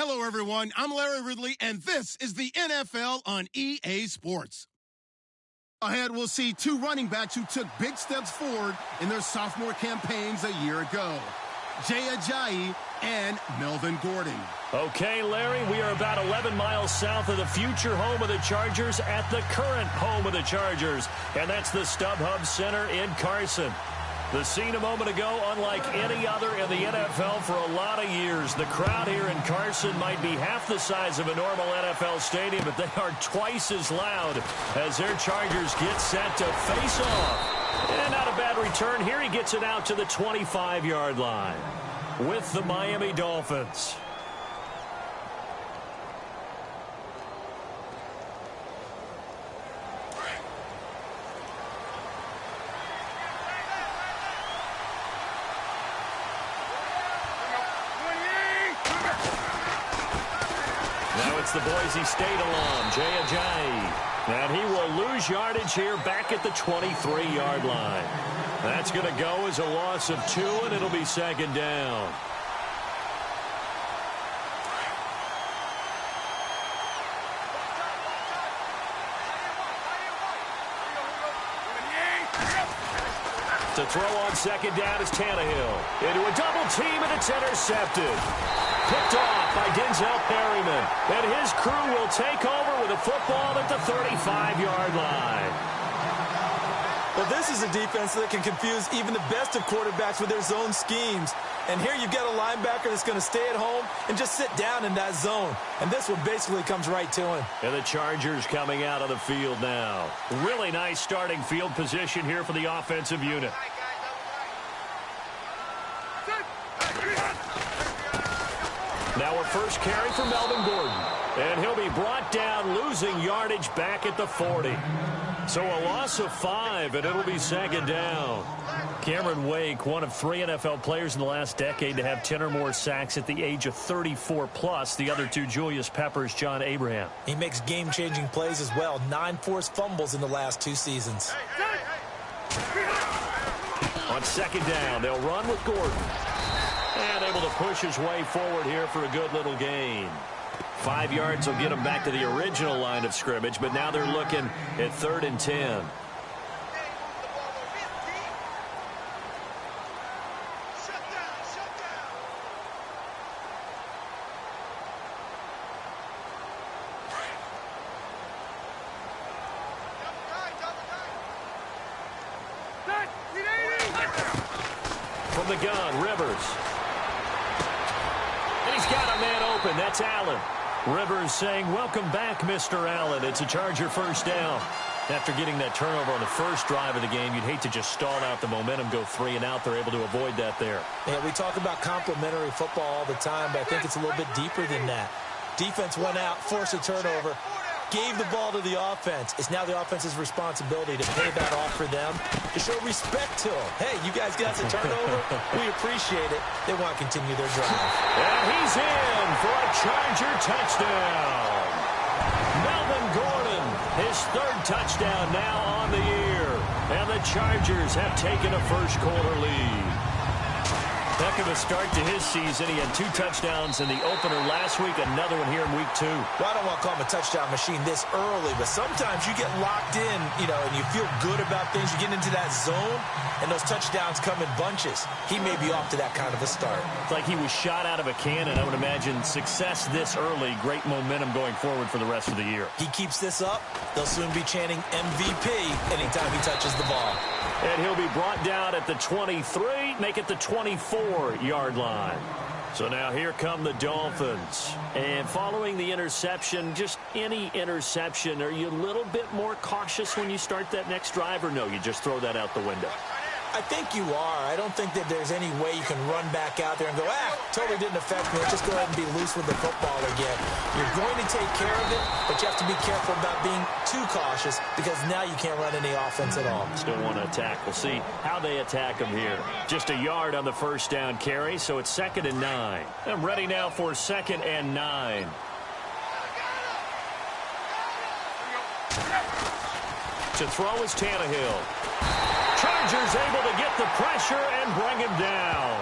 Hello, everyone. I'm Larry Ridley, and this is the NFL on EA Sports. Ahead, we'll see two running backs who took big steps forward in their sophomore campaigns a year ago. Jay Ajayi and Melvin Gordon. Okay, Larry, we are about 11 miles south of the future home of the Chargers at the current home of the Chargers, and that's the StubHub Center in Carson. The scene a moment ago, unlike any other in the NFL for a lot of years. The crowd here in Carson might be half the size of a normal NFL stadium, but they are twice as loud as their Chargers get set to face off. And not a bad return. Here he gets it out to the 25-yard line with the Miami Dolphins. It's the Boise State alum, Jay Ajayi. And he will lose yardage here back at the 23-yard line. That's going to go as a loss of 2, and it'll be second down. To throw on second down is Tannehill. Into a double team, and it's intercepted. Picked off by Denzel Perryman. And his crew will take over with a football at the 35-yard line. Well, this is a defense that can confuse even the best of quarterbacks with their zone schemes. And here you've got a linebacker that's going to stay at home and just sit down in that zone. And this one basically comes right to him. And the Chargers coming out of the field now. Really nice starting field position here for the offensive unit. Now a first carry for Melvin Gordon. And he'll be brought down, losing yardage back at the 40. So a loss of 5, and it'll be second down. Cameron Wake, one of 3 NFL players in the last decade to have 10 or more sacks at the age of 34+. The other 2, Julius Peppers, John Abraham. He makes game-changing plays as well. 9 forced fumbles in the last 2 seasons. On second down, they'll run with Gordon. And able to push his way forward here for a good little gain. 5 yards will get him back to the original line of scrimmage, but now they're looking at 3rd and 10. From the gun, Rivers. And he's got a man open. That's Allen. Rivers saying, welcome back, Mr. Allen. It's a Charger first down. After getting that turnover on the first drive of the game, you'd hate to just stall out the momentum, go 3 and out. They're able to avoid that there. Yeah, we talk about complementary football all the time, but I think it's a little bit deeper than that. Defense went out, forced a turnover, gave the ball to the offense. It's now the offense's responsibility to pay that off for them, to show respect to them. Hey, you guys got the turnover. We appreciate it. They want to continue their drive. And he's in for a Charger touchdown. Melvin Gordon, his 3rd touchdown now on the year. And the Chargers have taken a first-quarter lead. Heck of a start to his season. He had 2 touchdowns in the opener last week, another one here in week 2. Well, I don't want to call him a touchdown machine this early, but sometimes you get locked in, and you feel good about things. You get into that zone, and those touchdowns come in bunches. He may be off to that kind of a start. It's like he was shot out of a cannon. I would imagine success this early, great momentum going forward for the rest of the year. He keeps this up, they'll soon be chanting MVP anytime he touches the ball. And he'll be brought down at the 23, make it the 24-yard line. So now here come the Dolphins. And following the interception, just any interception, are you a little bit more cautious when you start that next drive, or no, you just throw that out the window? I think you are. I don't think that there's any way you can run back out there and go, totally didn't affect me. Let's just go ahead and be loose with the football again. You're going to take care of it, but you have to be careful about being too cautious because now you can't run any offense at all. Still want to attack. We'll see how they attack him here. Just a yard on the first down carry, so it's 2nd and 9. I'm ready now for 2nd and 9. To throw is Tannehill. Chargers able to get the pressure and bring him down.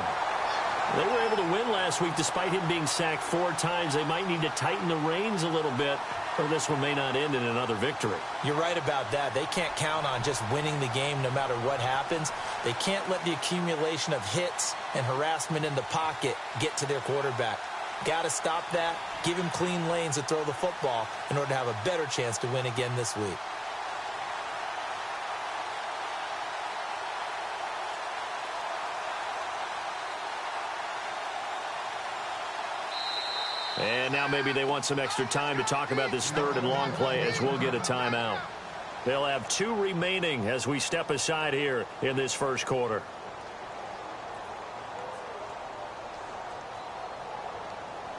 They were able to win last week despite him being sacked 4 times. They might need to tighten the reins a little bit, or this one may not end in another victory. You're right about that. They can't count on just winning the game no matter what happens. They can't let the accumulation of hits and harassment in the pocket get to their quarterback. Got to stop that, give him clean lanes to throw the football in order to have a better chance to win again this week. And now maybe they want some extra time to talk about this 3rd and long play as we'll get a timeout. They'll have 2 remaining as we step aside here in this first quarter.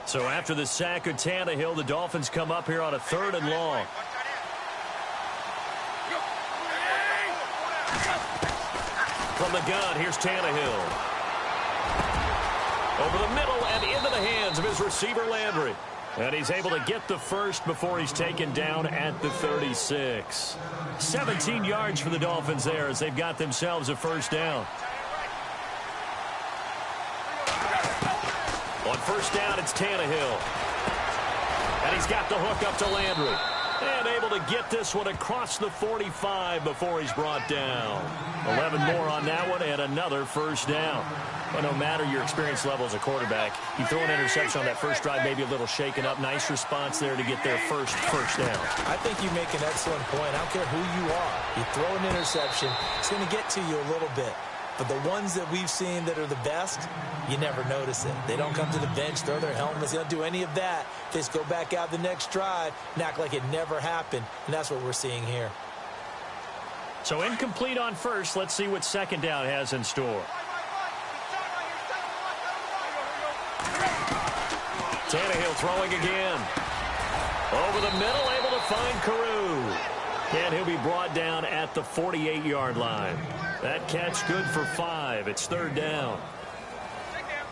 So after the sack of Tannehill, the Dolphins come up here on a 3rd and long. From the gun, here's Tannehill. Over the middle and into the hands of his receiver, Landry. And he's able to get the first before he's taken down at the 36. 17 yards for the Dolphins there as they've got themselves a first down. On first down, it's Tannehill. And he's got the hook up to Landry. And able to get this one across the 45 before he's brought down. 11 more on that one and another first down. But no matter your experience level as a quarterback, you throw an interception on that first drive, maybe a little shaken up. Nice response there to get their first down. I think you make an excellent point. I don't care who you are. You throw an interception, it's going to get to you a little bit. But the ones that we've seen that are the best, you never notice it. They don't come to the bench, throw their helmets. They don't do any of that. They just go back out the next drive and act like it never happened. And that's what we're seeing here. So incomplete on first. Let's see what second down has in store. Tannehill throwing again. Over the middle, able to find Carew. And he'll be brought down at the 48-yard line. That catch good for 5. It's 3rd down.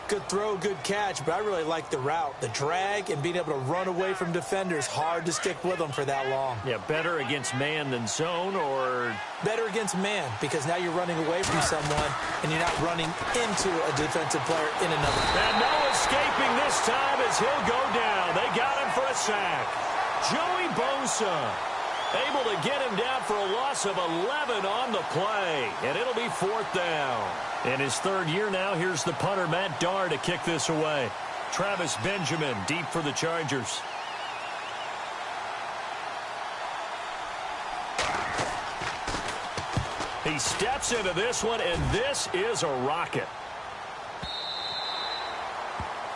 Good throw, good catch, but I really like the route. The drag and being able to run away from defenders, hard to stick with them for that long. Yeah, better against man than zone, or? Better against man, because now you're running away from someone and you're not running into a defensive player in another. And no escaping this time as he'll go down. They got him for a sack. Joey Bosa able to get him down for a loss of 11 on the play. And it'll be 4th down. In his 3rd year now, here's the punter, Matt Darr, to kick this away. Travis Benjamin deep for the Chargers. He steps into this one, and this is a rocket.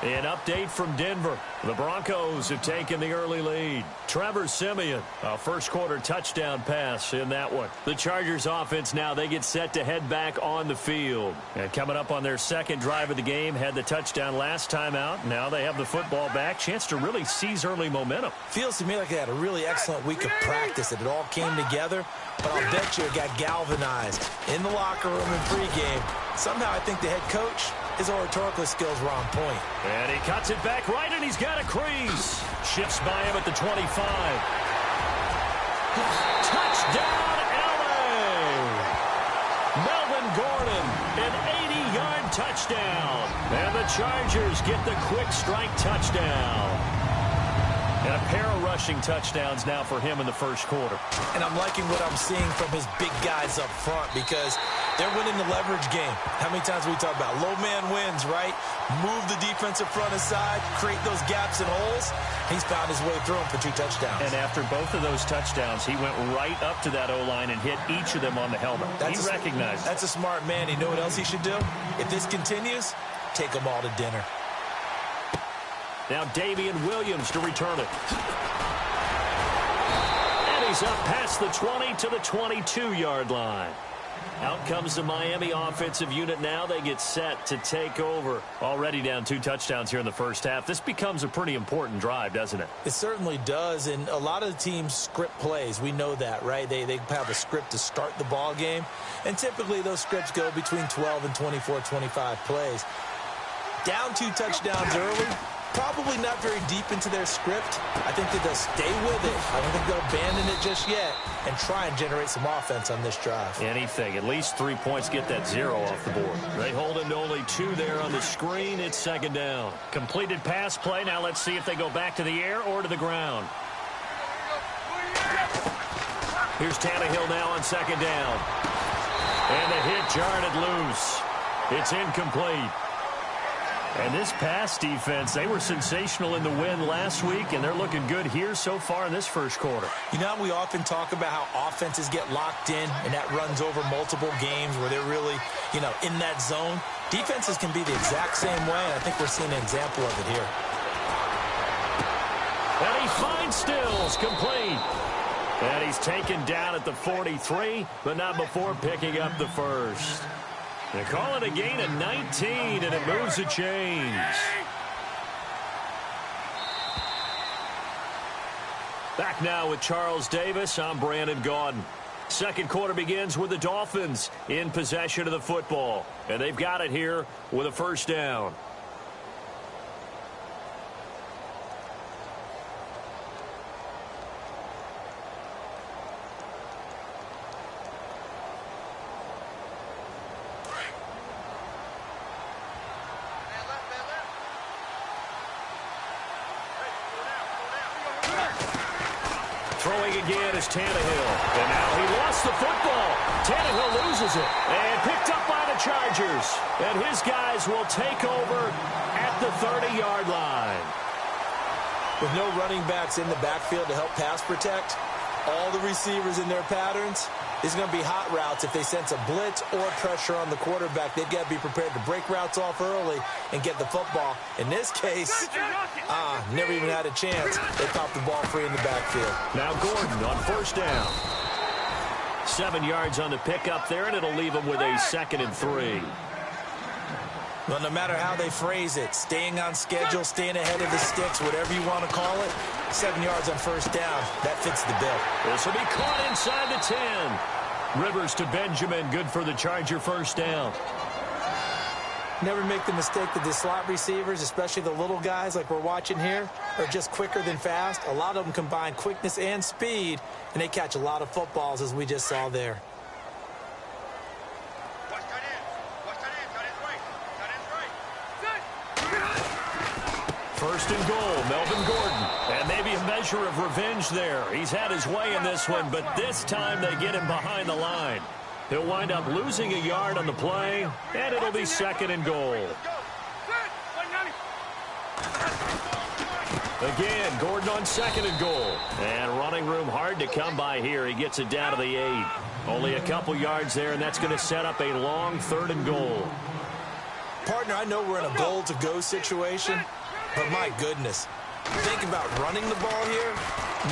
An update from Denver. The Broncos have taken the early lead. Trevor Siemian, a first-quarter touchdown pass in that one. The Chargers offense now, they get set to head back on the field. And coming up on their second drive of the game, had the touchdown last time out. Now they have the football back. Chance to really seize early momentum. Feels to me like they had a really excellent week of practice. It all came together. But I'll bet you it got galvanized in the locker room and pregame. Somehow I think the head coach, his oratorical skills were on point. And he cuts it back right, and he's got a crease. Shifts by him at the 25. Touchdown, L.A. Melvin Gordon, an 80-yard touchdown. And the Chargers get the quick strike touchdown. And a pair of rushing touchdowns now for him in the first quarter. And I'm liking what I'm seeing from his big guys up front because they're winning the leverage game. How many times we talk about low man wins, right? Move the defensive front aside, create those gaps and holes. He's found his way through them for 2 touchdowns. And after both of those touchdowns, he went right up to that O-line and hit each of them on the helmet. He recognized. That's a smart man. You know what else he should do? If this continues, take them all to dinner. Now Damian Williams to return it. And he's up past the 20 to the 22-yard line. Out comes the Miami offensive unit now. They get set to take over. Already down 2 touchdowns here in the first half. This becomes a pretty important drive, doesn't it? It certainly does, and a lot of the teams script plays. We know that, right? They have a script to start the ball game, and typically those scripts go between 12 and 24, 25 plays. Down 2 touchdowns early, Probably not very deep into their script. I think that they'll stay with it. I don't think they'll abandon it just yet and try and generate some offense on this drive. Anything. At least 3 points, get that 0 off the board. They hold him to only 2 there on the screen. It's second down. Completed pass play. Now let's see if they go back to the air or to the ground. Here's Tannehill now on second down. And the hit jarred it loose. It's incomplete. And this pass defense, they were sensational in the win last week, and they're looking good here so far in this first quarter. You know, we often talk about how offenses get locked in, and that runs over multiple games where they're really, in that zone. Defenses can be the exact same way, and I think we're seeing an example of it here. And he finds Stills, complete. And he's taken down at the 43, but not before picking up the first. They call it a gain of 19, and it moves the chains. Back now with Charles Davis. I'm Brandon Gaudin. Second quarter begins with the Dolphins in possession of the football. And they've got it here with a first down. Throwing again is Tannehill. And now he lost the football. Tannehill loses it. And picked up by the Chargers. And his guys will take over at the 30-yard line. With no running backs in the backfield to help pass protect, all the receivers in their patterns, it's going to be hot routes. If they sense a blitz or pressure on the quarterback, they've got to be prepared to break routes off early and get the football. In this case, never even had a chance. They popped the ball free in the backfield. Now Gordon on first down. 7 yards on the pickup there, and it'll leave them with a 2nd and 3. Well, no matter how they phrase it, staying on schedule, staying ahead of the sticks, whatever you want to call it, 7 yards on first down, that fits the bill. This will be caught inside the 10. Rivers to Benjamin, good for the Charger first down. Never make the mistake that the slot receivers, especially the little guys like we're watching here, are just quicker than fast. A lot of them combine quickness and speed, and they catch a lot of footballs, as we just saw there. First and goal, Melvin Gordon. And maybe a measure of revenge there. He's had his way in this one, but this time they get him behind the line. He'll wind up losing a yard on the play, and it'll be 2nd and goal. Again, Gordon on 2nd and goal. And running room hard to come by here. He gets it down to the 8. Only a couple yards there, and that's going to set up a long 3rd and goal. Partner, I know we're in a goal-to-go situation, but my goodness, think about running the ball here.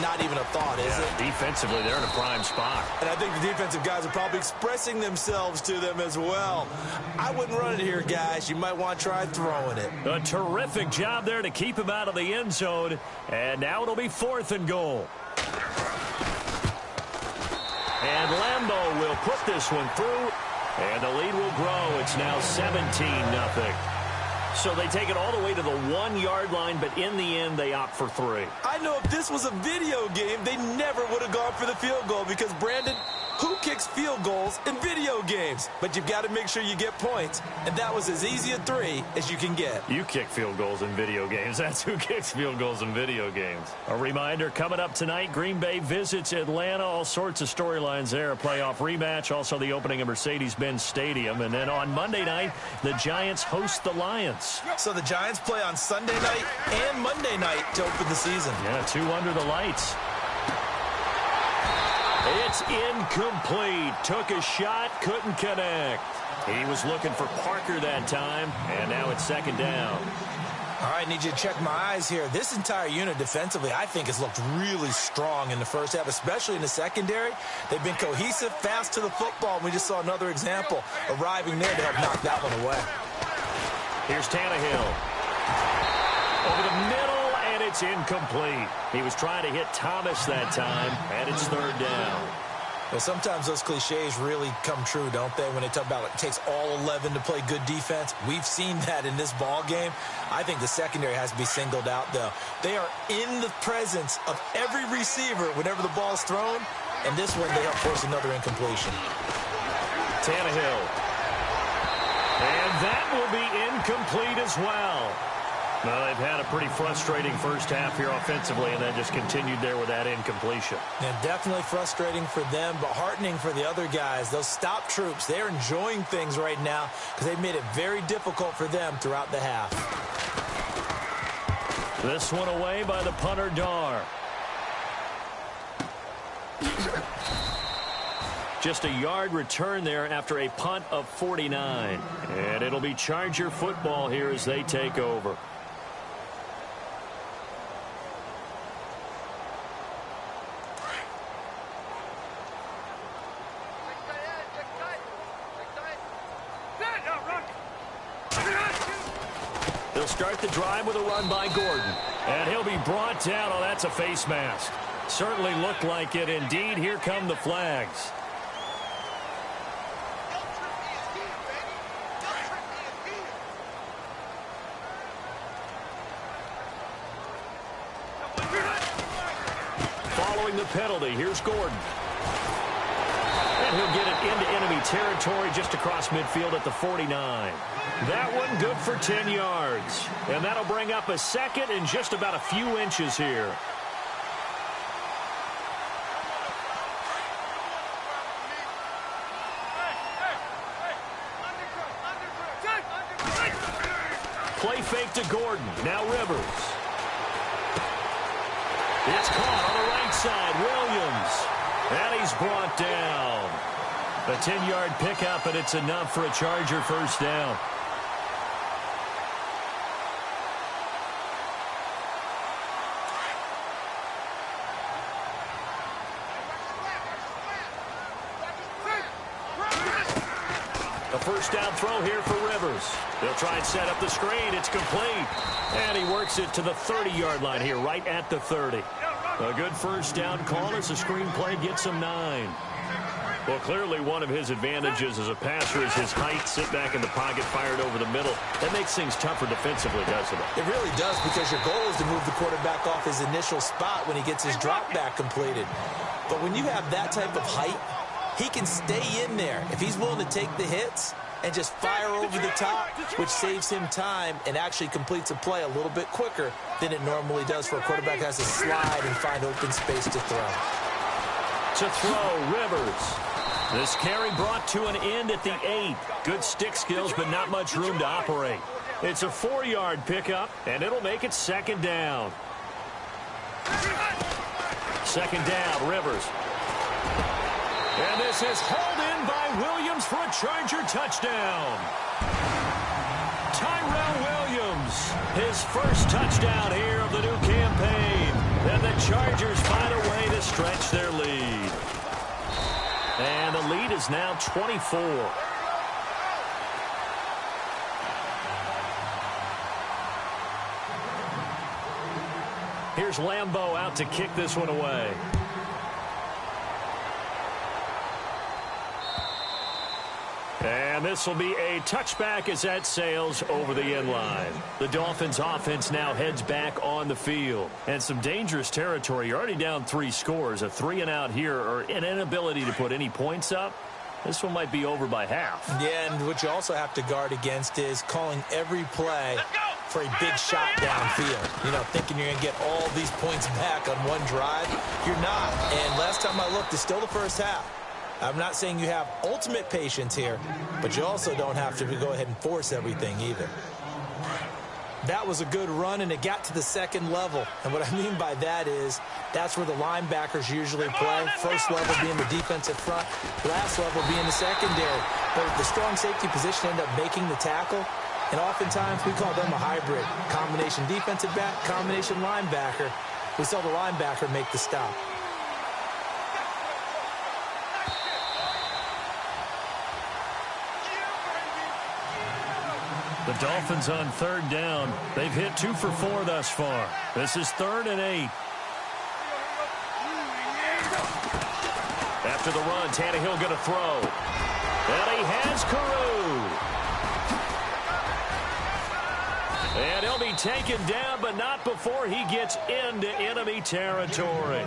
Not even a thought, is it? Defensively, they're in a prime spot. And I think the defensive guys are probably expressing themselves to them as well. I wouldn't run it here, guys. You might want to try throwing it. A terrific job there to keep him out of the end zone. And now it'll be 4th and goal. And Lambeau will put this one through. And the lead will grow. It's now 17-0. So they take it all the way to the 1-yard line, but in the end, they opt for 3. I know if this was a video game, they never would have gone for the field goal because, Brandon, who kicks field goals in video games? But you've got to make sure you get points, and that was as easy a 3 as you can get. You kick field goals in video games. That's who kicks field goals in video games. A reminder, coming up tonight, Green Bay visits Atlanta. All sorts of storylines there. A playoff rematch, also the opening of Mercedes-Benz Stadium. And then on Monday night, the Giants host the Lions. So the Giants play on Sunday night and Monday night to open the season. Yeah, 2 under the lights. It's incomplete. Took a shot, couldn't connect. He was looking for Parker that time, and now it's 2nd down. All right, need you to check my eyes here. This entire unit defensively, I think, has looked really strong in the first half, especially in the secondary. They've been cohesive, fast to the football, and we just saw another example arriving there to help knock that one away. Here's Tannehill. Over the middle. It's incomplete. He was trying to hit Thomas that time, and it's 3rd down. Well, sometimes those cliches really come true, don't they? When they talk about it takes all 11 to play good defense. We've seen that in this ball game. I think the secondary has to be singled out, though. They are in the presence of every receiver whenever the ball's thrown. And this one, they help force another incompletion. Tannehill. And that will be incomplete as well. Well, they've had a pretty frustrating first half here offensively, and then just continued there with that incompletion. Yeah, definitely frustrating for them, but heartening for the other guys. Those stop troops, they're enjoying things right now because they've made it very difficult for them throughout the half. This one away by the punter, Dar. Just a yard return there after a punt of 49. And it'll be Charger football here as they take over. They'll start the drive with a run by Gordon. And he'll be brought down. Oh, that's a face mask. Certainly looked like it. Indeed, here come the flags. Following the penalty, here's Gordon. And he'll get it into enemy territory just across midfield at the 49. That one good for 10 yards. And that'll bring up a second and just about a few inches here. Play fake to Gordon. Now Rivers. It's caught on the right side. Williams. And he's brought down. A 10-yard pickup, and it's enough for a Charger first down. A first down throw here for Rivers. They'll try and set up the screen. It's complete. And he works it to the 30-yard line here, right at the 30. A good first down call as the screen play gets him 9. Well, clearly one of his advantages as a passer is his height. Sit back in the pocket, fired over the middle. That makes things tougher defensively, doesn't it? It really does, because your goal is to move the quarterback off his initial spot when he gets his drop back completed. But when you have that type of height, he can stay in there if he's willing to take the hits and just fire over the top, which saves him time and actually completes a play a little bit quicker than it normally does for a quarterback who has to slide and find open space to throw. To throw, Rivers. This carry brought to an end at the 8. Good stick skills, but not much room to operate. It's a 4-yard pickup, and it'll make it second down. Second down, Rivers. And this is hauled in by Williams for a Charger touchdown. Tyrell Williams, his first touchdown here of the new campaign. And the Chargers find a way to stretch their lead. And the lead is now 24. Here's Lambeau out to kick this one away. And this will be a touchback as that sails over the end line. The Dolphins offense now heads back on the field. And some dangerous territory. You're already down 3 scores. A 3-and-out here, or an inability to put any points up. This one might be over by half. Yeah, and what you also have to guard against is calling every play for a big shot downfield. You know, thinking you're going to get all these points back on one drive. You're not. And last time I looked, it's still the first half. I'm not saying you have ultimate patience here, but you also don't have to go ahead and force everything either. That was a good run, and it got to the second level. And what I mean by that is that's where the linebackers usually play. First level being the defensive front, last level being the secondary. But the strong safety position ended up making the tackle. And oftentimes we call them a hybrid. Combination defensive back, combination linebacker. We saw the linebacker make the stop. The Dolphins on third down. They've hit 2 for 4 thus far. This is 3rd and 8. After the run, Tannehill going to throw. And he has Carew. And he'll be taken down, but not before he gets into enemy territory.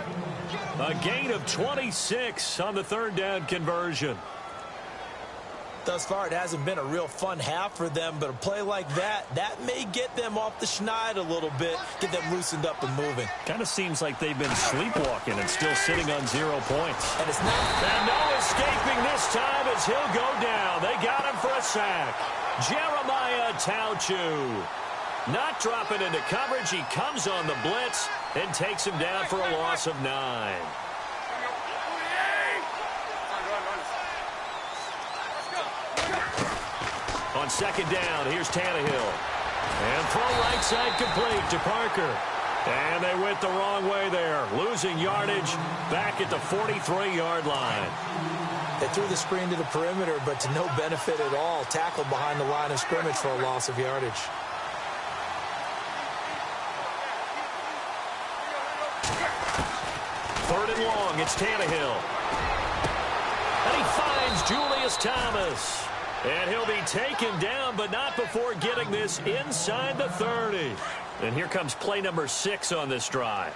A gain of 26 on the third down conversion. Thus far, it hasn't been a real fun half for them, but a play like that may get them off the schneid a little bit, get them loosened up and moving. Kind of seems like they've been sleepwalking and still sitting on 0 points. And it's not. And no escaping this time as he'll go down. They got him for a sack. Jeremiah Tauchu. Not dropping into coverage. He comes on the blitz and takes him down for a loss of 9. On second down, here's Tannehill. And throw right side complete to Parker. And they went the wrong way there. Losing yardage back at the 43-yard line. They threw the screen to the perimeter, but to no benefit at all. Tackled behind the line of scrimmage for a loss of yardage. Third and long, it's Tannehill. And he finds Julius Thomas. And he'll be taken down, but not before getting this inside the 30. And here comes play number 6 on this drive.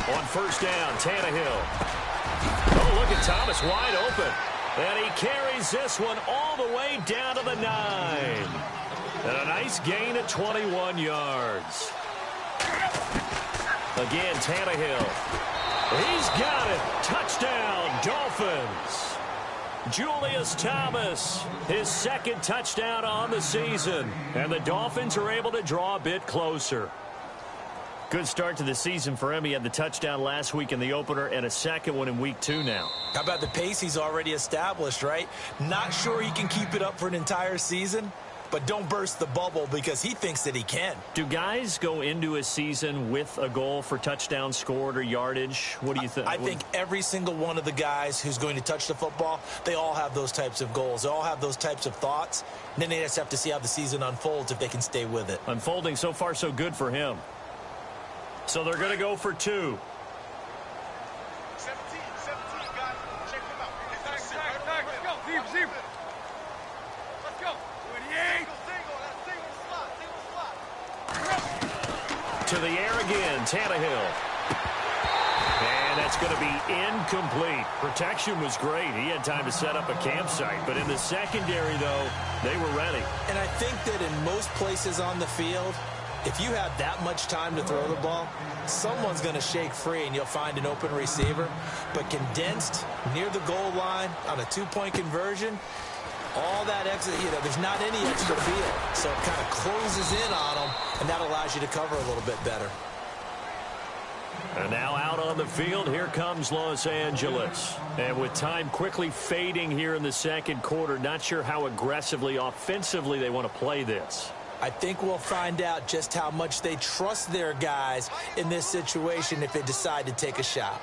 On first down, Tannehill. Oh, look at Thomas wide open. And he carries this one all the way down to the 9. And a nice gain of 21 yards. Again, Tannehill. He's got it. Touchdown, Dolphins. Julius Thomas, his second touchdown on the season. And the Dolphins are able to draw a bit closer. Good start to the season for him. He had the touchdown last week in the opener and a second one in week 2 now. How about the pace he's already established, right? Not sure he can keep it up for an entire season, but don't burst the bubble because he thinks that he can. Do guys go into a season with a goal for touchdowns scored or yardage? What do you think? I think every single one of the guys who's going to touch the football, they all have those types of goals. They all have those types of thoughts. And then they just have to see how the season unfolds if they can stay with it. Unfolding so far so good for him. So they're going to go for 2. 17, guys. Check them out. Let's go. Let's go. 28. To the air again, Tannehill. And that's going to be incomplete. Protection was great. He had time to set up a campsite. But in the secondary, though, they were ready. And I think that in most places on the field, if you have that much time to throw the ball, someone's going to shake free and you'll find an open receiver. But condensed near the goal line on a 2-point conversion, all that extra, there's not any extra field. So it kind of closes in on them, and that allows you to cover a little bit better. And now out on the field, here comes Los Angeles. And with time quickly fading here in the second quarter, not sure how aggressively, offensively they want to play this. I think we'll find out just how much they trust their guys in this situation if they decide to take a shot.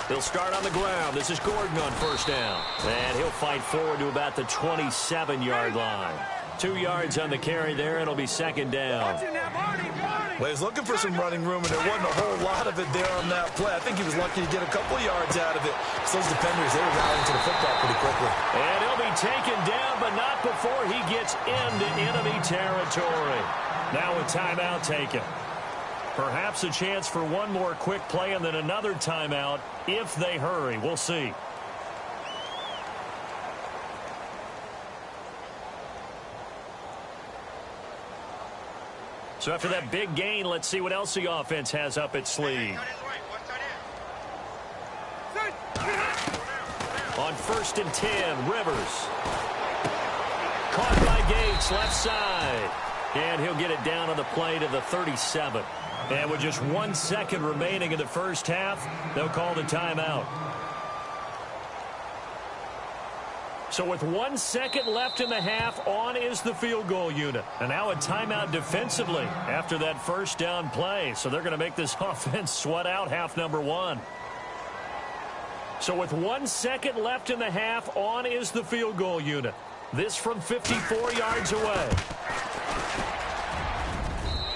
He'll start on the ground. This is Gordon on first down. And he'll fight forward to about the 27-yard line. 2 yards on the carry there. It'll be second down. Well, he was looking for some running room, and there wasn't a whole lot of it there on that play. I think he was lucky to get a couple yards out of it. So those defenders, they were rallying to the football pretty quickly. And he'll be taken down, but not before he gets into enemy territory. Now a timeout taken. Perhaps a chance for one more quick play and then another timeout if they hurry. We'll see. So after that big gain, let's see what else the offense has up its sleeve. On first and 10, Rivers. Caught by Gates, left side. And he'll get it down on the play to the 37. And with just 1 second remaining in the first half, they'll call the timeout. So with 1 second left in the half, on is the field goal unit. And now a timeout defensively after that first down play. So they're going to make this offense sweat out half number 1. So with 1 second left in the half, on is the field goal unit. This from 54 yards away.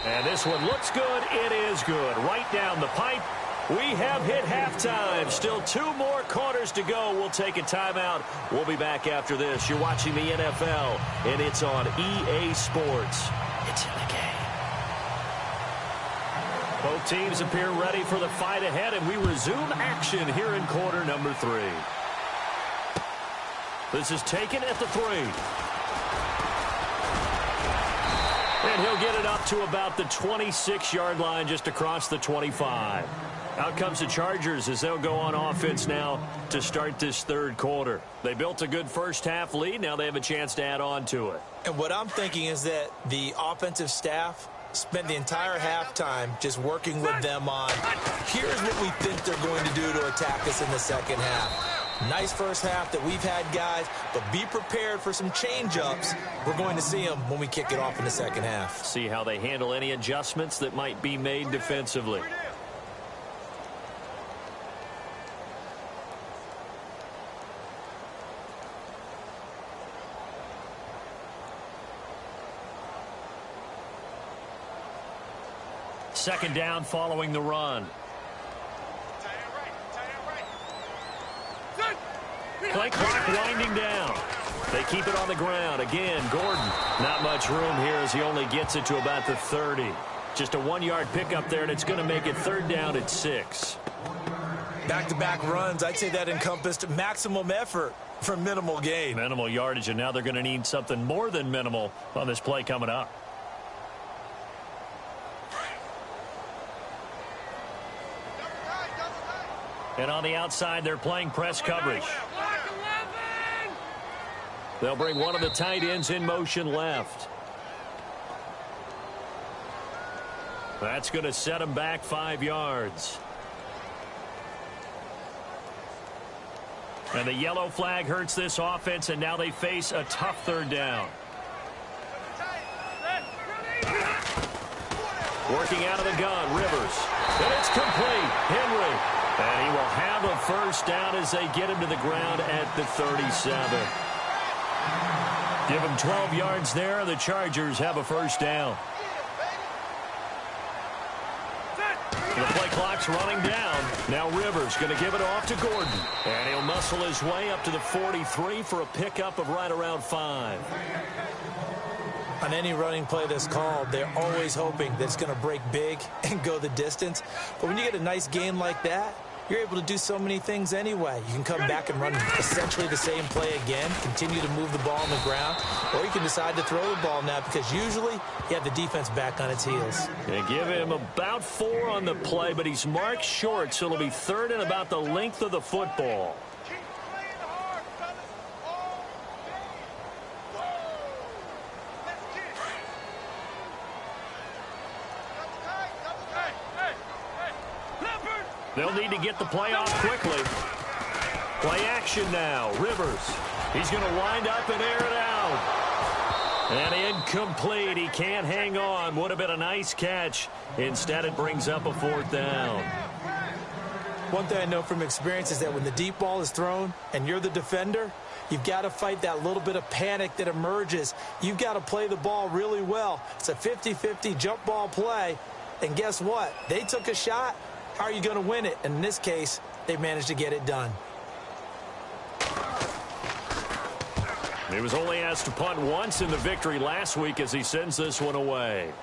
And this one looks good. It is good. Right down the pipe. We have hit halftime. Still 2 more quarters to go. We'll take a timeout. We'll be back after this. You're watching the NFL, and it's on EA Sports. It's in the game. Both teams appear ready for the fight ahead, and we resume action here in quarter number 3. This is taken at the 3. And he'll get it up to about the 26-yard line, just across the 25. Out comes the Chargers as they'll go on offense now to start this third quarter. They built a good first-half lead. Now they have a chance to add on to it. And what I'm thinking is that the offensive staff spent the entire halftime just working with them on, here's what we think they're going to do to attack us in the second half. Nice first half that we've had, guys, but be prepared for some change-ups. We're going to see them when we kick it off in the second half. See how they handle any adjustments that might be made defensively. Second down following the run. Play clock winding down. They keep it on the ground. Again, Gordon. Not much room here as he only gets it to about the 30. Just a 1-yard pickup there, and it's going to make it third down at 6. Back-to-back runs, I'd say that encompassed maximum effort for minimal gain. Minimal yardage, and now they're going to need something more than minimal on this play coming up. And on the outside, they're playing press coverage. They'll bring one of the tight ends in motion left. That's going to set them back 5 yards. And the yellow flag hurts this offense, and now they face a tough third down. Working out of the gun, Rivers. And it's complete. Henry. And he will have a first down as they get him to the ground at the 37. Give him 12 yards there. The Chargers have a first down. The play clock's running down. Now Rivers going to give it off to Gordon. And he'll muscle his way up to the 43 for a pickup of right around 5. On any running play that's called, they're always hoping that it's going to break big and go the distance. But when you get a nice gain like that, you're able to do so many things anyway. You can come back and run essentially the same play again, continue to move the ball on the ground, or you can decide to throw the ball now because usually you have the defense back on its heels. They give him about 4 on the play, but he's marked short, so it'll be third and about the length of the football. They'll need to get the play off quickly. Play action now. Rivers. He's going to wind up and air it out. And incomplete. He can't hang on. Would have been a nice catch. Instead, it brings up a 4th down. One thing I know from experience is that when the deep ball is thrown and you're the defender, you've got to fight that little bit of panic that emerges. You've got to play the ball really well. It's a 50-50 jump ball play. And guess what? They took a shot. How are you going to win it? And in this case, they managed to get it done. He was only asked to punt once in the victory last week as he sends this one away.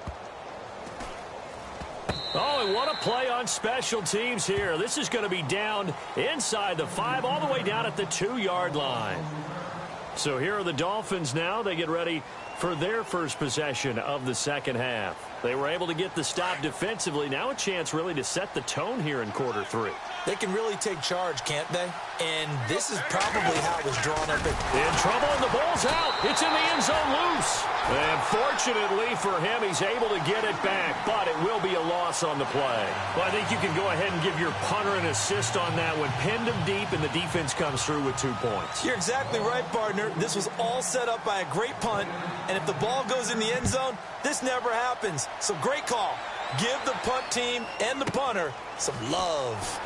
Oh, and what a play on special teams here. This is going to be down inside the 5, all the way down at the 2-yard line. So here are the Dolphins now. They get ready for their first possession of the second half. They were able to get the stop defensively. Now a chance really to set the tone here in quarter 3. They can really take charge, can't they? And this is probably how it was drawn up. In trouble, and the ball's out. It's in the end zone loose. And fortunately for him, he's able to get it back, but it will be a loss on the play. Well, I think you can go ahead and give your punter an assist on that one. Pinned him deep, and the defense comes through with 2 points. You're exactly right, partner. This was all set up by a great punt, and if the ball goes in the end zone, this never happens. So great call. Give the punt team and the punter some love.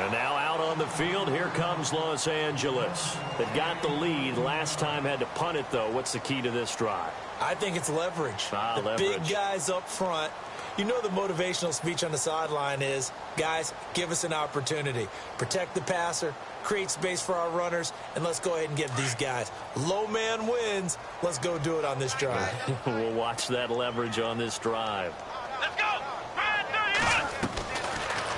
And now out on the field, here comes Los Angeles. They got the lead. Last time had to punt it, though. What's the key to this drive? I think it's leverage. The big guys up front. You know the motivational speech on the sideline is, guys, give us an opportunity. Protect the passer, create space for our runners, and let's go ahead and get these guys. Low man wins. Let's go do it on this drive. We'll watch that leverage on this drive. Let's go!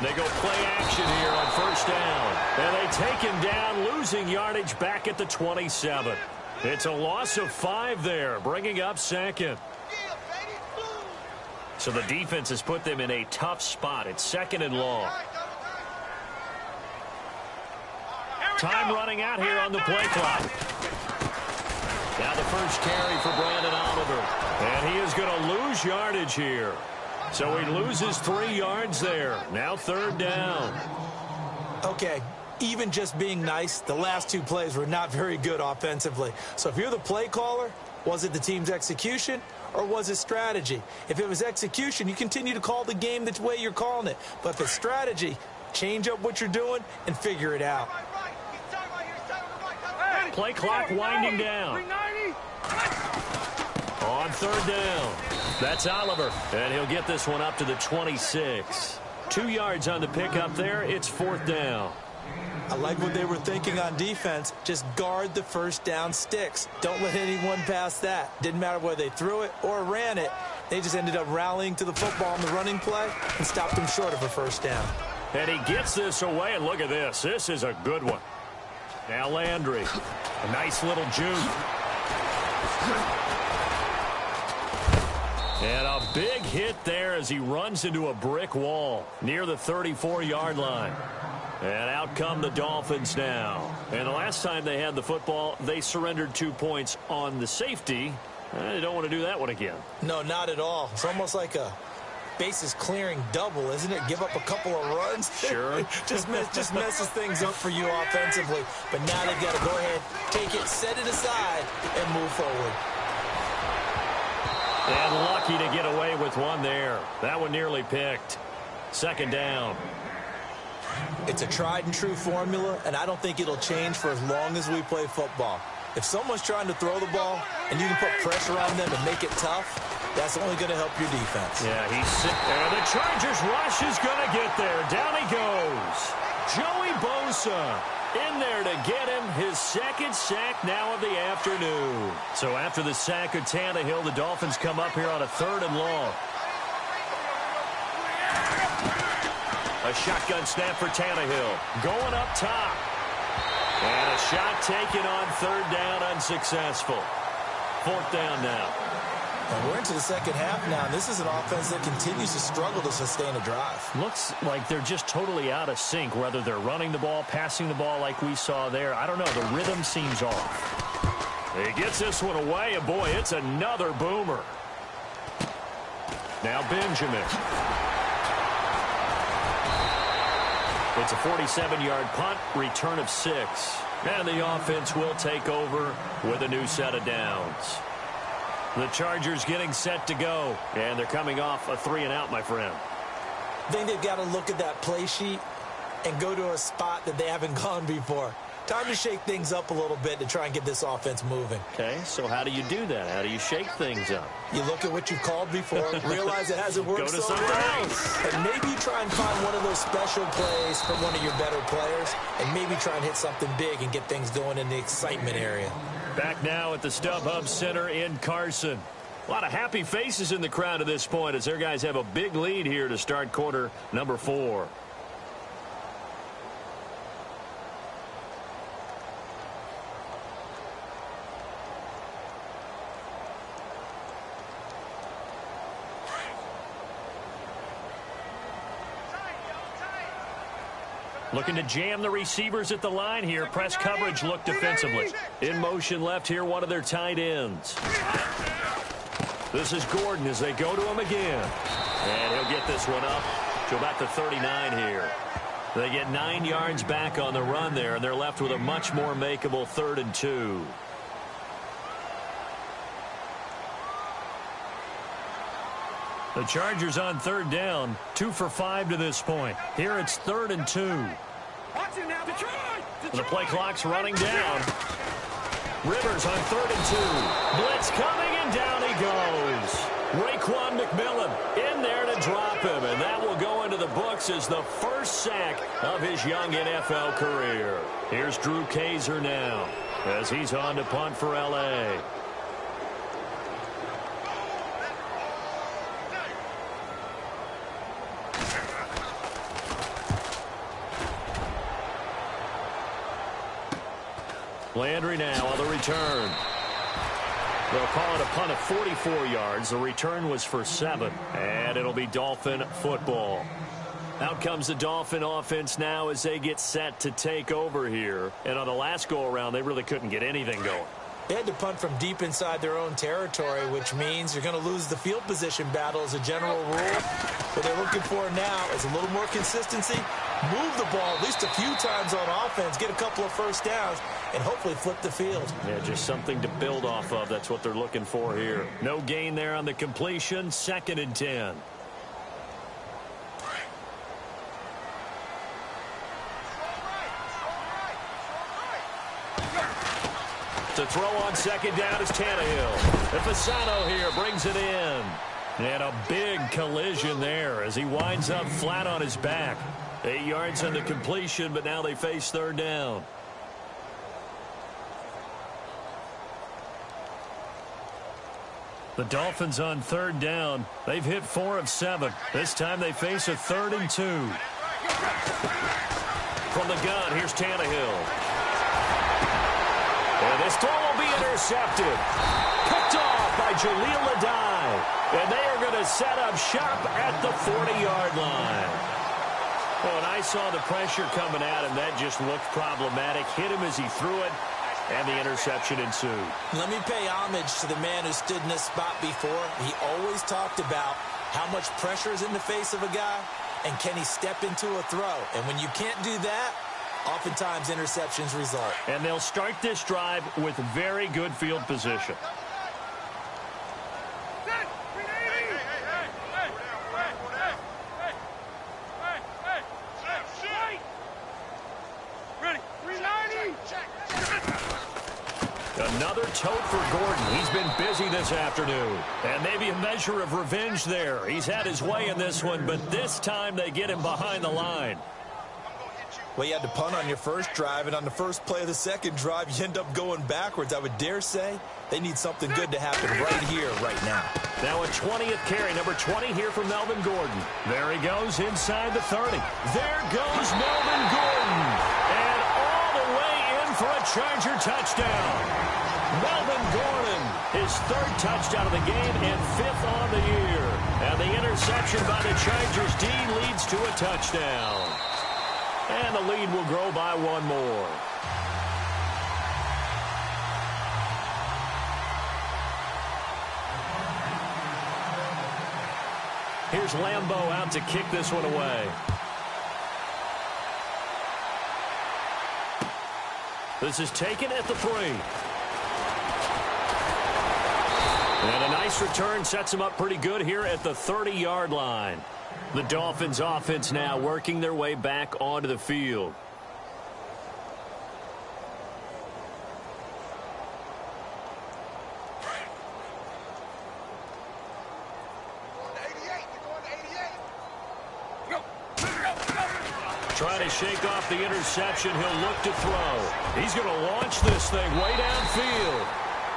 They go play action here on first down. And they take him down, losing yardage back at the 27. It's a loss of 5 there, bringing up second. So the defense has put them in a tough spot. It's second and long. Time running out here on the play clock. Now the first carry for Brandon Oliver. And he is going to lose yardage here. So he loses 3 yards there. Now third down. Okay, even just being nice, the last 2 plays were not very good offensively. So if you're the play caller, was it the team's execution or was it strategy? If it was execution, you continue to call the game the way you're calling it. But if it's strategy, change up what you're doing and figure it out. Play clock winding down. On third down. That's Oliver, and he'll get this one up to the 26. 2 yards on the pickup there. It's fourth down. I like what they were thinking on defense. Just guard the first down sticks. Don't let anyone pass that. Didn't matter whether they threw it or ran it. They just ended up rallying to the football on the running play and stopped them short of a first down. And he gets this away, and look at this. This is a good one. Now Landry. A nice little juke. And a big hit there as he runs into a brick wall near the 34-yard line. And out come the Dolphins now. And the last time they had the football, they surrendered 2 points on the safety. They don't want to do that one again. No, not at all. It's almost like a bases clearing double, isn't it? Give up a couple of runs. Sure. just messes things up for you offensively. But now they've got to go ahead, take it, set it aside, and move forward. And lucky to get away with one there. That one nearly picked. Second down. It's a tried and true formula, and I don't think it'll change for as long as we play football. If someone's trying to throw the ball and you can put pressure on them and make it tough, that's only going to help your defense. Yeah, he's sick there. The Chargers rush is going to get there. Down he goes. Joey Bosa in there to get him his second sack now of the afternoon. So after the sack of Tannehill, the Dolphins come up here on a third and long. A shotgun snap for Tannehill. Going up top. And a shot taken on third down, unsuccessful. Fourth down now. And we're into the second half now. This is an offense that continues to struggle to sustain a drive. Looks like they're just totally out of sync, whether they're running the ball, passing the ball like we saw there. I don't know. The rhythm seems off. He gets this one away, and boy, it's another boomer. Now Benjamin. It's a 47-yard punt, return of 6. And the offense will take over with a new set of downs. The Chargers getting set to go. And they're coming off a 3-and-out, my friend. I think they've got to look at that play sheet and go to a spot that they haven't gone before. Time to shake things up a little bit to try and get this offense moving. Okay, so how do you do that? How do you shake things up? You look at what you've called before, realize it hasn't worked so well, and maybe you try and find one of those special plays from one of your better players, and maybe try and hit something big and get things going in the excitement area. Back now at the StubHub Center in Carson. A lot of happy faces in the crowd at this point as their guys have a big lead here to start quarter number 4. Looking to jam the receivers at the line here. Press coverage look defensively. In motion left here, one of their tight ends. This is Gordon as they go to him again. And he'll get this one up to about the 39 here. They get 9 yards back on the run there, and they're left with a much more makeable 3rd and 2. The Chargers on third down, 2 for 5 to this point. Here it's 3rd and 2. The play clock's running down. Rivers on 3rd and 2. Blitz coming, and down he goes. Raekwon McMillan in there to drop him, and that will go into the books as the first sack of his young NFL career. Here's Drew Kaiser now as he's on to punt for L.A. Landry now on the return. They'll call it a punt of 44 yards. The return was for 7, and it'll be Dolphin football. Out comes the Dolphin offense now as they get set to take over here. And on the last go-around, they really couldn't get anything going. They had to punt from deep inside their own territory, which means you're going to lose the field position battle as a general rule. What they're looking for now is a little more consistency, move the ball at least a few times on offense, get a couple of first downs, and hopefully flip the field. Yeah, just something to build off of. That's what they're looking for here. No gain there on the completion. 2nd and 10. To throw on 2nd down is Tannehill. And Fasano here brings it in. And a big collision there as he winds up flat on his back. 8 yards on the completion, but now they face 3rd down. The Dolphins on 3rd down. They've hit 4 of 7. This time they face a 3rd and 2. From the gun, here's Tannehill. And this throw will be intercepted. Picked off by Jaleel Adai. And they are going to set up shop at the 40-yard line. Oh, and I saw the pressure coming at him. That just looked problematic. Hit him as he threw it, and the interception ensued. Let me pay homage to the man who stood in this spot before. He always talked about how much pressure is in the face of a guy, and can he step into a throw. And when you can't do that, oftentimes interceptions result. And they'll start this drive with very good field position. Another tote for Gordon. He's been busy this afternoon. And maybe a measure of revenge there. He's had his way in this one, but this time they get him behind the line. Well, you had to punt on your first drive, and on the first play of the second drive, you end up going backwards. I would dare say they need something good to happen right here, right now. Now a 20th carry, number 20 here for Melvin Gordon. There he goes inside the 30. There goes Melvin Gordon. And all the way in for a Charger touchdown. Melvin Gordon, his 3rd touchdown of the game and 5th on the year. And the interception by the Chargers D leads to a touchdown. And the lead will grow by 1 more. Here's Lambeau out to kick this one away. This is taken at the 3. And a nice return sets him up pretty good here at the 30-yard line. The Dolphins offense now working their way back onto the field. Trying to shake off the interception. He'll look to throw. He's going to launch this thing way downfield.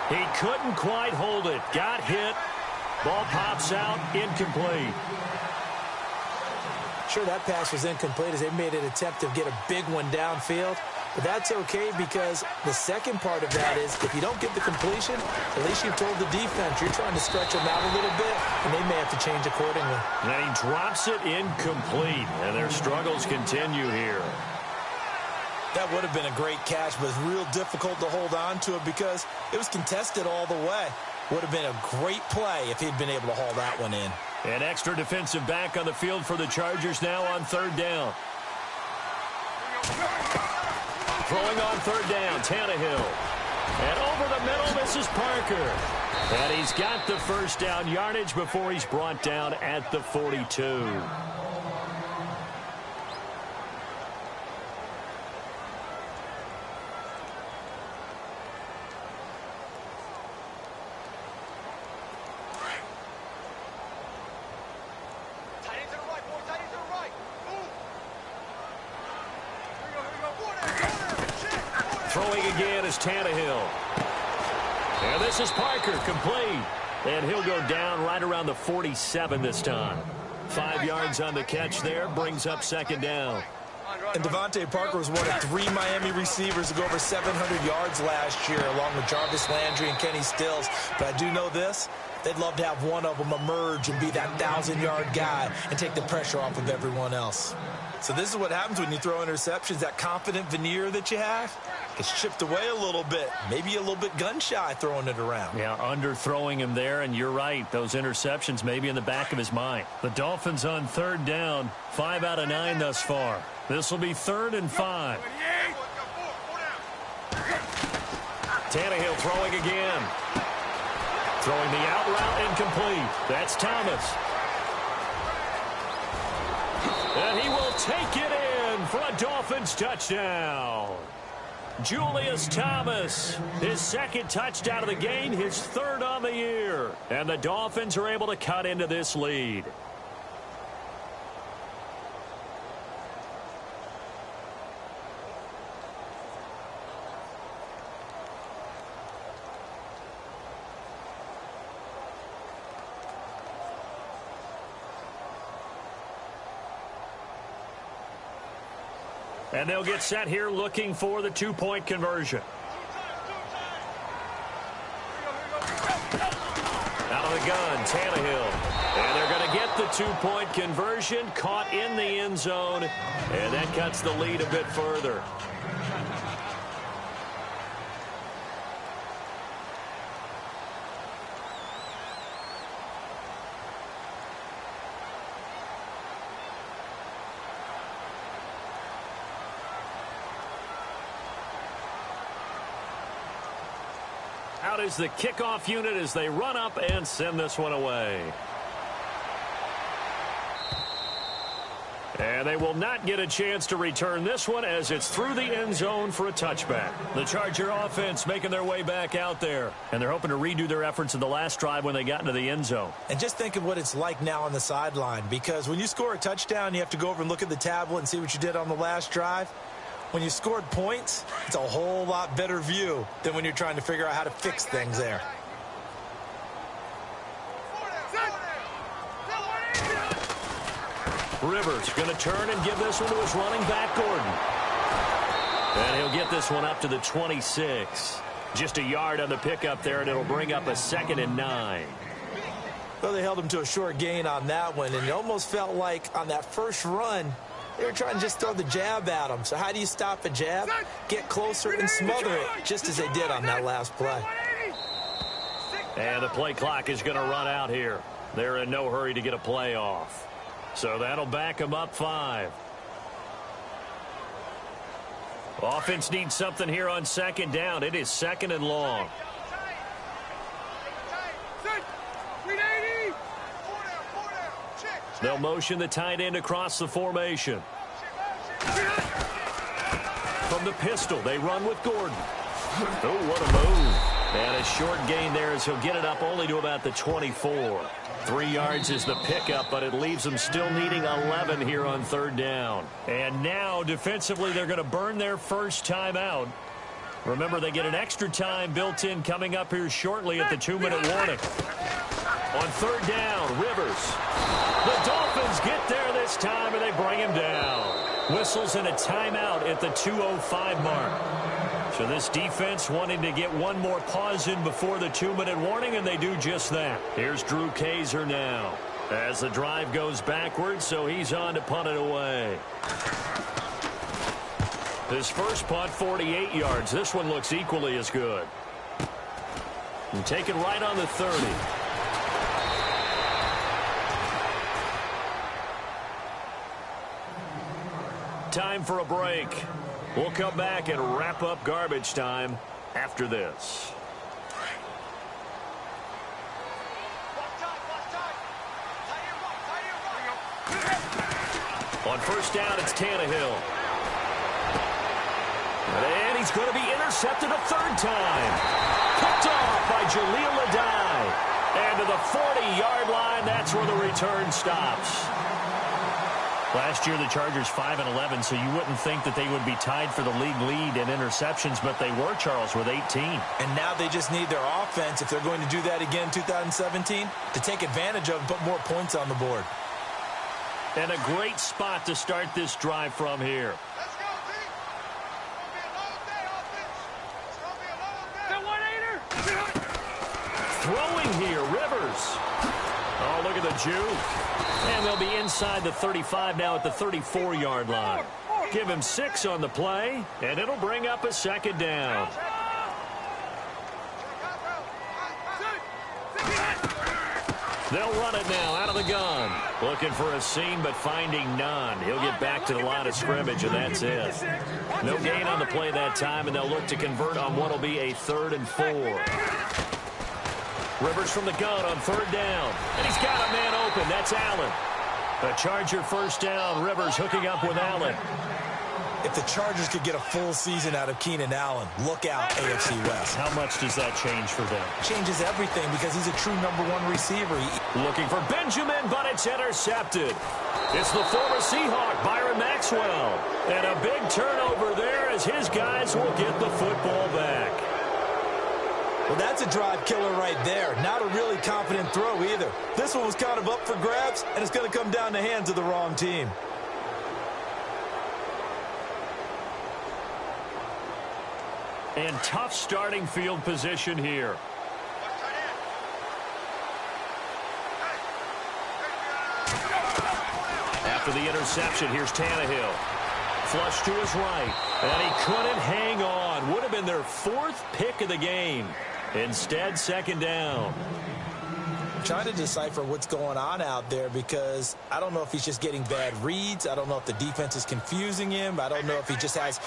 He couldn't quite hold it. Got hit. Ball pops out. Incomplete. Sure, that pass was incomplete as they made an attempt to get a big one downfield. But that's okay because the second part of that is if you don't get the completion, at least you've told the defense you're trying to stretch them out a little bit, and they may have to change accordingly. And he drops it incomplete, and their struggles continue here. That would have been a great catch, but it's real difficult to hold on to it because it was contested all the way. Would have been a great play if he'd been able to haul that one in. An extra defensive back on the field for the Chargers now on 3rd down. Throwing on 3rd down, Tannehill. And over the middle, this is Parker. And he's got the first down yardage before he's brought down at the 42. Throwing again is Tannehill. And this is Parker, complete. And he'll go down right around the 47 this time. 5 yards on the catch there, brings up second down. And Devontae Parker was one of 3 Miami receivers to go over 700 yards last year, along with Jarvis Landry and Kenny Stills. But I do know this. They'd love to have one of them emerge and be that 1,000-yard guy and take the pressure off of everyone else. So this is what happens when you throw interceptions. That confident veneer that you have gets chipped away a little bit. Maybe a little bit gun-shy throwing it around. Yeah, underthrowing him there, and you're right. Those interceptions may be in the back of his mind. The Dolphins on third down, 5 out of 9 thus far. This will be 3rd and 5. Tannehill throwing again. Throwing the out route incomplete. That's Thomas. And he will take it in for a Dolphins touchdown. Julius Thomas, his 2nd touchdown of the game, his 3rd on the year. And the Dolphins are able to cut into this lead. And they'll get set here looking for the 2-point conversion. Out of the gun, Tannehill. And they're going to get the 2-point conversion, caught in the end zone. And that cuts the lead a bit further. Out is the kickoff unit as they run up and send this one away. And they will not get a chance to return this one as it's through the end zone for a touchback. The Charger offense making their way back out there. And they're hoping to redo their efforts in the last drive when they got into the end zone. And just think of what it's like now on the sideline, because when you score a touchdown, you have to go over and look at the tablet and see what you did on the last drive. When you scored points, it's a whole lot better view than when you're trying to figure out how to fix things there. Rivers going to turn and give this one to his running back, Gordon. And he'll get this one up to the 26. Just a yard on the pickup there, and it'll bring up a 2nd and 9. Well, they held him to a short gain on that one, and it almost felt like on that first run, they were trying to just throw the jab at him. So how do you stop a jab? Get closer and smother it, just as they did on that last play. And the play clock is going to run out here. They're in no hurry to get a play off. So that'll back them up 5. Offense needs something here on 2nd down. It is 2nd and long. They'll motion the tight end across the formation. From the pistol, they run with Gordon. Oh, what a move. And a short gain there as he'll get it up only to about the 24. 3 yards is the pickup, but it leaves them still needing 11 here on 3rd down. And now, defensively, they're going to burn their first timeout. Remember, they get an extra time built in coming up here shortly at the 2-minute warning. On 3rd down, Rivers. The Dolphins get there this time, and they bring him down. Whistles and a timeout at the 2:05 mark. So this defense wanting to get one more pause in before the 2-minute warning, and they do just that. Here's Drew Kaiser now as the drive goes backwards, so he's on to punt it away. His first punt, 48 yards. This one looks equally as good. And taken right on the 30. Time for a break. We'll come back and wrap up garbage time after this. On 1st down, it's Tannehill. And he's going to be intercepted a 3rd time. Picked off by Jaleel Adai. And to the 40-yard line, that's where the return stops. Last year, the Chargers 5-11, so you wouldn't think that they would be tied for the league lead in interceptions, but they were, Charles, with 18. And now they just need their offense, if they're going to do that again in 2017, to take advantage of and put more points on the board. And a great spot to start this drive from here. Let's go, team. It's going to be a long day, offense. It's going to be a long day. Throwing here, Rivers. Oh, look at the juke. And they'll be inside the 35 now at the 34-yard line. Give him 6 on the play, and it'll bring up a second down. They'll run it now out of the gun. Looking for a seam, but finding none. He'll get back to the line of scrimmage, and that's it. No gain on the play that time, and they'll look to convert on what will be a 3rd and 4. Rivers from the gun on 3rd down. And he's got a man open. That's Allen. A Charger first down. Rivers hooking up with Allen. If the Chargers could get a full season out of Keenan Allen, look out, AFC West. How much does that change for them? Changes everything because he's a true #1 receiver. Looking for Benjamin, but it's intercepted. It's the former Seahawk, Byron Maxwell. And a big turnover there as his guys will get the football back. Well, that's a drive killer right there. Not a really confident throw either. This one was kind of up for grabs, and it's going to come down the hands of the wrong team. And tough starting field position here. After the interception, here's Tannehill. Flush to his right, and he couldn't hang on. Would have been their 4th pick of the game. Instead, 2nd down. I'm trying to decipher what's going on out there because I don't know if he's just getting bad reads. I don't know if the defense is confusing him. I don't know if he just has,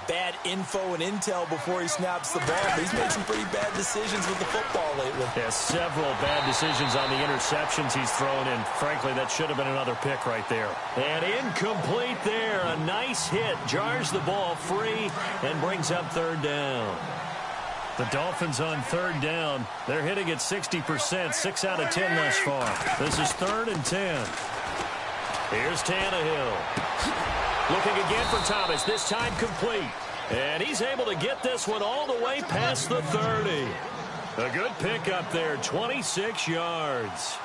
bad info and intel before he snaps the ball. But he's made some pretty bad decisions with the football lately. Yeah, several bad decisions on the interceptions he's thrown in. Frankly, that should have been another pick right there. And incomplete there. A nice hit. Jars the ball free and brings up 3rd down. The Dolphins on 3rd down. They're hitting at 60%, 6 out of 10 thus far. This is 3rd and 10. Here's Tannehill. Looking again for Thomas, this time complete. And he's able to get this one all the way past the 30. A good pickup there, 26 yards.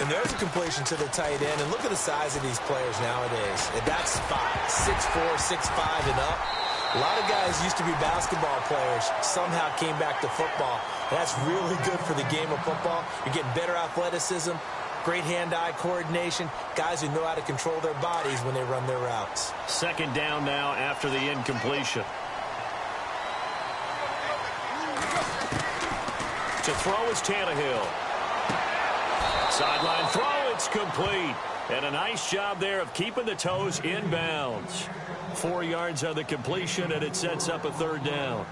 And there's a completion to the tight end. And look at the size of these players nowadays. And that's 6'4", 6'5", and up. A lot of guys used to be basketball players, somehow came back to football. That's really good for the game of football. You're getting better athleticism, great hand-eye coordination, guys who know how to control their bodies when they run their routes. 2nd down now after the incompletion. To throw is Tannehill. Sideline throw, it's complete. And a nice job there of keeping the toes inbounds. 4 yards on the completion, and it sets up a 3rd down.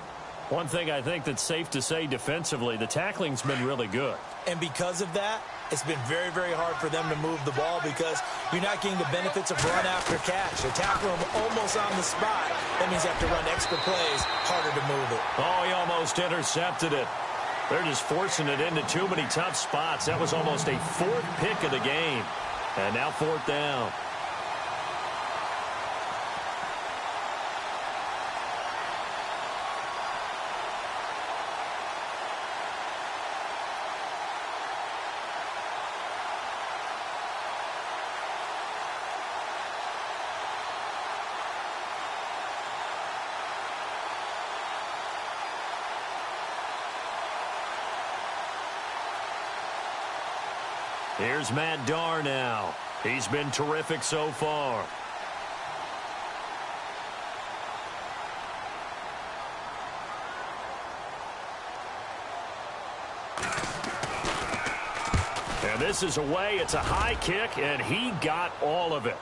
One thing I think that's safe to say defensively, the tackling's been really good. And because of that, it's been very, very hard for them to move the ball because you're not getting the benefits of run after catch. They tackle him almost on the spot. That means you have to run extra plays, harder to move it. Oh, he almost intercepted it. They're just forcing it into too many tough spots. That was almost a 4th pick of the game. And now 4th down. Here's Matt Darr now. He's been terrific so far. And this is away. It's a high kick, and he got all of it.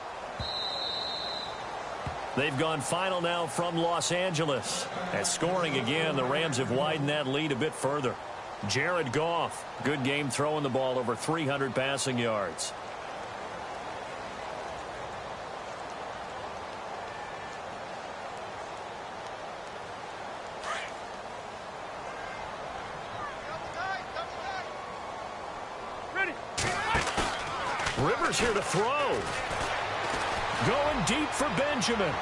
They've gone final now from Los Angeles. At scoring again, the Rams have widened that lead a bit further. Jared Goff, good game throwing the ball, over 300 passing yards. Rivers here to throw. Going deep for Benjamin.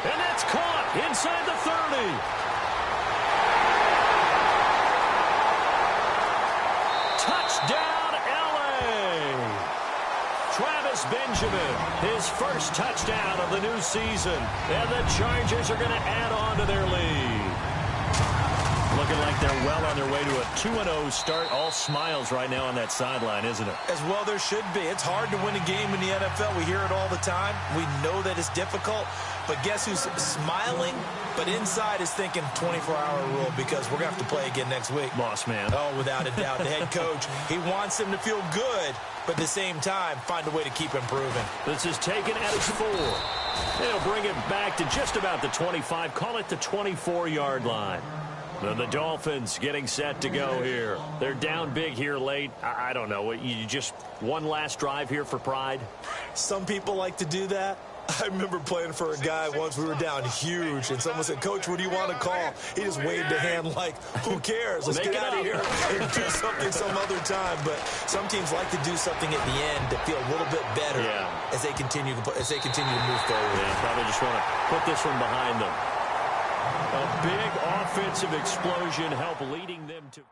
And that's caught inside the 30. Touchdown, L.A. Travis Benjamin, his first touchdown of the new season. And the Chargers are going to add on to their lead. Looking like they're well on their way to a 2-0 start. All smiles right now on that sideline, isn't it? As well there should be. It's hard to win a game in the NFL. We hear it all the time. We know that it's difficult. But guess who's smiling? But inside is thinking 24-hour rule because we're going to have to play again next week. Boss man. Oh, without a doubt. The head coach, he wants them to feel good, but at the same time, find a way to keep improving. This is taken at his 4. They'll bring it back to just about the 25. Call it the 24-yard line. The Dolphins getting set to go here. They're down big here late. I don't know. You just one last drive here for pride? Some people like to do that. I remember playing for a guy once. We were down huge, and someone said, "Coach, what do you want to call?" He just waved a hand like, who cares? Let's get out of here and do something some other time. But some teams like to do something at the end to feel a little bit better as they continue to move forward. Yeah, probably just want to put this one behind them. A big offensive explosion help leading them to...